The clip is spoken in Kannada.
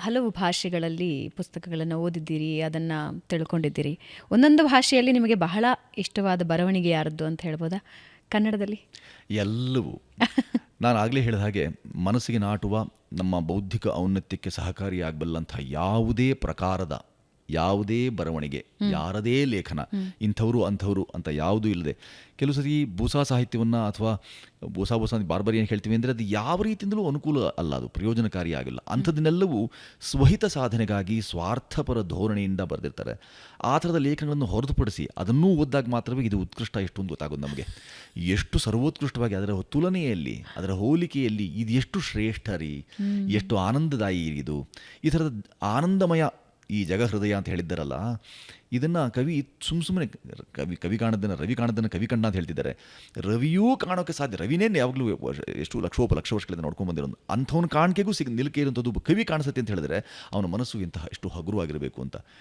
ಹಲವು ಭಾಷೆಗಳಲ್ಲಿ ಪುಸ್ತಕಗಳನ್ನು ಓದಿದ್ದೀರಿ, ಅದನ್ನು ತಿಳ್ಕೊಂಡಿದ್ದೀರಿ. ಒಂದೊಂದು ಭಾಷೆಯಲ್ಲಿ ನಿಮಗೆ ಬಹಳ ಇಷ್ಟವಾದ ಬರವಣಿಗೆ ಯಾರದ್ದು ಅಂತ ಹೇಳ್ಬೋದಾ? ಕನ್ನಡದಲ್ಲಿ ಎಲ್ಲವೂ ನಾನು ಆಗಲೇ ಹೇಳಿದ ಹಾಗೆ ಮನಸ್ಸಿಗೆ ನಾಟುವ ನಮ್ಮ ಬೌದ್ಧಿಕ ಔನ್ನತ್ಯಕ್ಕೆ ಸಹಕಾರಿಯಾಗಬಲ್ಲಂಥ ಯಾವುದೇ ಪ್ರಕಾರದ ಯಾವುದೇ ಬರವಣಿಗೆ, ಯಾರದೇ ಲೇಖನ, ಇಂಥವರು ಅಂಥವರು ಅಂತ ಯಾವುದೂ ಇಲ್ಲದೆ, ಕೆಲವು ಸತಿ ಬೂಸಾ ಸಾಹಿತ್ಯವನ್ನು ಅಥವಾ ಬೂಸಾ ಬಾರ್ಬರಿ ಏನು ಹೇಳ್ತೀವಿ ಅಂದರೆ ಅದು ಯಾವ ರೀತಿಯಿಂದಲೂ ಅನುಕೂಲ ಅಲ್ಲ, ಅದು ಪ್ರಯೋಜನಕಾರಿಯಾಗಿಲ್ಲ. ಅಂಥದ್ದನ್ನೆಲ್ಲವೂ ಸ್ವಹಿತ ಸಾಧನೆಗಾಗಿ ಸ್ವಾರ್ಥಪರ ಧೋರಣೆಯಿಂದ ಬರೆದಿರ್ತಾರೆ. ಆ ಥರದ ಲೇಖನಗಳನ್ನು ಹೊರತುಪಡಿಸಿ ಅದನ್ನೂ ಓದಿದಾಗ ಮಾತ್ರವೇ ಇದು ಉತ್ಕೃಷ್ಟ ಎಷ್ಟು ಅಂತ ಗೊತ್ತಾಗೋದು ನಮಗೆ. ಎಷ್ಟು ಸರ್ವೋತ್ಕೃಷ್ಟವಾಗಿ ಅದರ ತುಲನೆಯಲ್ಲಿ, ಅದರ ಹೋಲಿಕೆಯಲ್ಲಿ ಇದು ಎಷ್ಟು ಶ್ರೇಷ್ಠ ರೀ, ಎಷ್ಟು ಆನಂದದಾಯಿ ಇದು, ಈ ಥರದ ಆನಂದಮಯ ಈ ಜಗಹೃದಯ ಅಂತ ಹೇಳಿದ್ದಾರಲ್ಲ, ಇದನ್ನು ಕವಿ ಸುಮ್ಮನೆ ಕವಿ ಕಾಣದನ್ನು ರವಿ ಕಾಣದನ್ನು ಕವಿ ಕಂಡ ಅಂತ ಹೇಳ್ತಿದ್ದಾರೆ. ರವಿಯೂ ಕಾಣೋಕ್ಕೆ ಸಾಧ್ಯ, ರವಿನೇ ಯಾವಾಗಲೂ ಎಷ್ಟು ಲಕ್ಷ ವರ್ಷಗಳಿಂದ ನೋಡ್ಕೊಂಡು ಬಂದಿರೋದು, ಅಂಥವ್ನ ಕಾಣಿಕೆಗೂ ನಿಲುಕೆ ಇರುವಂಥದ್ದು ಕವಿ ಕಾಣಿಸುತ್ತೆ ಅಂತ ಹೇಳಿದ್ರೆ ಅವನ ಮನಸ್ಸು ಇಂತಹ ಎಷ್ಟು ಹಗುರವಾಗಿರಬೇಕು ಅಂತ.